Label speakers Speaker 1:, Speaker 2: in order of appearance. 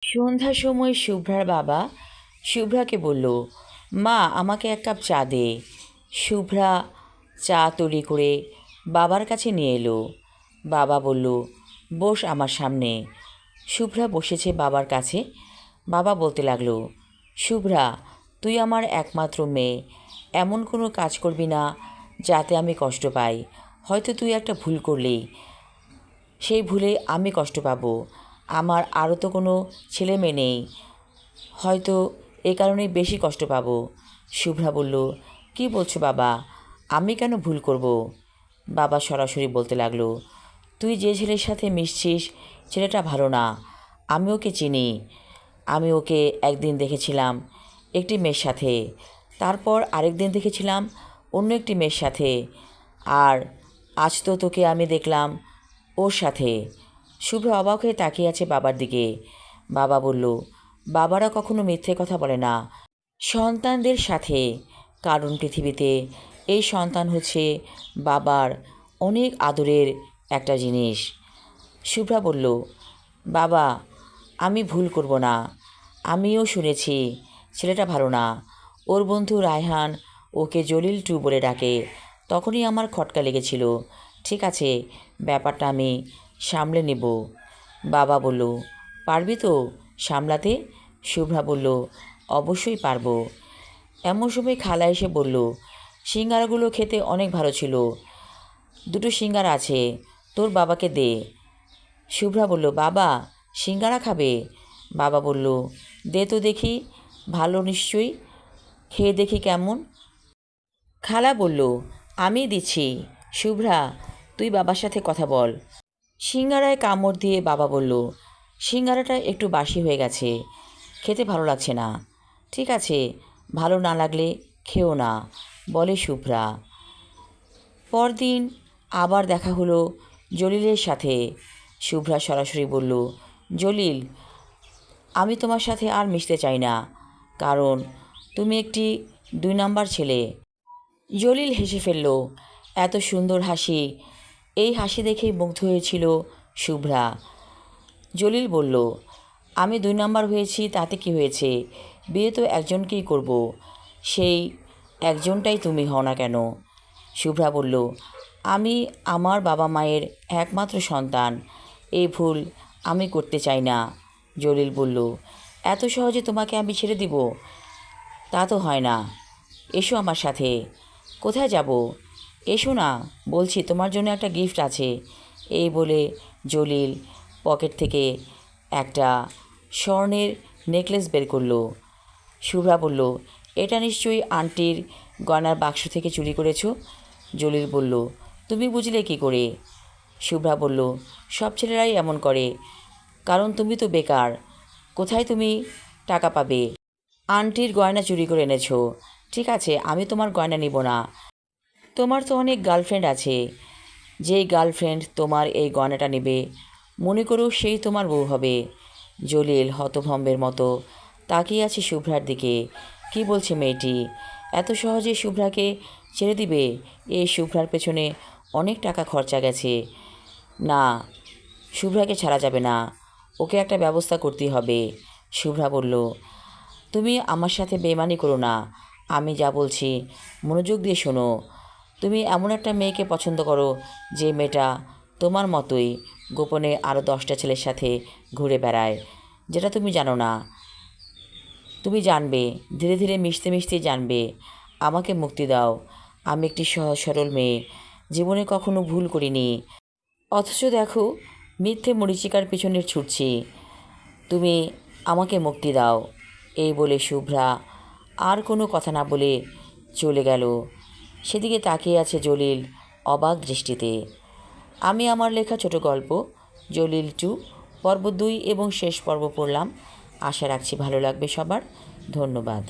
Speaker 1: সন্ধ্যার সময় শুভ্রার বাবা শুভ্রাকে বলল, মা আমাকে এক কাপ চা দে। শুভ্রা চা তৈরি করে বাবার কাছে নিয়ে এলো। বাবা বলল, বস আমার সামনে। শুভ্রা বসেছে বাবার কাছে। বাবা বলতে লাগলো, শুভ্রা, তুই আমার একমাত্র মেয়ে, এমন কোনো কাজ করবি না যাতে আমি কষ্ট পাই। হয়তো তুই একটা ভুল করলি, সেই ভুলে আমি কষ্ট পাবো। আমার আরও তো কোনো ছেলে মেয়ে নেই, হয়তো এ কারণেই বেশি কষ্ট পাবো। শুভ্রা বলল, কি বলছো বাবা, আমি কেন ভুল করব? বাবা সরাসরি বলতে লাগলো, তুই যে ছেলের সাথে মিশছিস ছেলেটা ভালো না, আমি ওকে চিনি। আমি ওকে একদিন দেখেছিলাম একটি মেয়ের সাথে, তারপর আরেক দিন দেখেছিলাম অন্য একটি মেয়ের সাথে, আর আজ তো তোকে আমি দেখলাম ওর সাথে। শুভ্র অবাক হয়ে তাকিয়ে আছে বাবার দিকে। বাবা বলল, বাবারা কখনো মিথ্যে কথা বলে না সন্তানদের সাথে, কারণ পৃথিবীতে এই সন্তান হচ্ছে বাবার অনেক আদরের একটা জিনিস। শুভ্রা বলল, বাবা আমি ভুল করব না, আমিও শুনেছি ছেলেটা ভালো না। ওর বন্ধু রায়হান ওকে জলিল টু বলে ডাকে, তখনই আমার খটকা লেগেছিল। ঠিক আছে, ব্যাপারটা আমি সামলে নেব। বাবা বলল, পারবি তো সামলাতে? শুভ্রা বলল, অবশ্যই পারবো। এমন সময় খালা এসে বলল, সিঙ্গারাগুলো খেতে অনেক ভালো ছিল, দুটো সিঙ্গারা আছে, তোর বাবাকে দে। শুভ্রা বলল, বাবা সিঙ্গারা খাবে? বাবা বলল, দে তো দেখি, ভালো নিশ্চয়ই, খেয়ে দেখি কেমন। খালা বলল, আমি দিচ্ছি, শুভ্রা তুই বাবার সাথে কথা বল। সিঙ্গারায় কামড় দিয়ে বাবা বলল, সিঙ্গারাটা একটু বাসি হয়ে গেছে, খেতে ভালো লাগছে না। ঠিক আছে, ভালো না লাগলে খেও না, বলে শুভ্রা। পরদিন আবার দেখা হলো জলিলের সাথে। শুভ্রা সরাসরি বলল, জলিল, আমি তোমার সাথে আর মিশতে চাই না, কারণ তুমি একটি 2 নাম্বার ছেলে। জলিল হেসে ফেলল, এত সুন্দর হাসি, এই হাসি দেখেই মুগ্ধ হয়েছিল শুভ্রা। জলিল বলল, আমি 2 নাম্বার হয়েছি তাতে কি হয়েছে, বিয়ে তো একজনকেই করব, সেই একজনটাই তুমি হও না কেন? শুভ্রা বলল, আমি আমার বাবা মায়ের একমাত্র সন্তান, এই ভুল আমি করতে চাই না। জলিল বলল, এত সহজে তোমাকে আমি ছেড়ে দিব? তা তো হয় না, এসো আমার সাথে। কোথায় যাব? এসো না বলছি, তোমার জন্য একটা গিফট আছে। এই বলে জলিল পকেট থেকে একটা স্বর্ণের নেকলেস বের করলো। শুভ্রা বলল, এটা নিশ্চয়ই আন্টির গয়নার বাক্স থেকে চুরি করেছো? জলিল বলল, তুমি বুঝলে কি করে? শুভ্রা বলল, সব ছেলেরাই এমন করে, কারণ তুমি তো বেকার, কোথায় তুমি টাকা পাবে? আন্টির গয়না চুরি করে এনেছো। ঠিক আছে, আমি তোমার গয়না নিব না। তোমার তো অনেক গার্লফ্রেন্ড আছে, যেই গার্লফ্রেন্ড তোমার এই গয়নাটা নেবে মনে করো সেই তোমার বউ হবে। জলিল হতভম্বের মতো তাকিয়ে আছে শুভ্রার দিকে। কি বলছে মেয়েটি? এত সহজে শুভ্রাকে ছেড়ে দিবে? এই শুভ্রার পেছনে অনেক টাকা খরচা গেছে। না, শুভ্রাকে ছাড়া যাবে না, ওকে একটা ব্যবস্থা করতেই হবে। শুভ্রা বলল, তুমি আমার সাথে বেইমানি করো না, আমি যা বলছি মনোযোগ দিয়ে শোনো। তুমি এমন একটা মেয়েকে পছন্দ করো যে মেয়েটা তোমার মতোই গোপনে আরও 10টা ছেলের সাথে ঘুরে বেড়ায়, যেটা তুমি জানো না। তুমি জানবে, ধীরে ধীরে মিশতে মিশতেই জানবে। আমাকে মুক্তি দাও, আমি একটি সহজ সরল মেয়ে, জীবনে কখনো ভুল করিনি, অথচ দেখো মিথ্যে মরীচিকার পিছনে ছুটছি। তুমি আমাকে মুক্তি দাও। এই বলে শুভ্রা আর কোনো কথা না বলে চলে গেল। সেদিকে তাকিয়ে আছে জলিল অবাক দৃষ্টিতে। আমি আমার লেখা ছোট গল্প জলিল 2 পর্ব 2 এবং শেষ পর্ব পড়লাম। আশা রাখছি ভালো লাগবে সবার। ধন্যবাদ।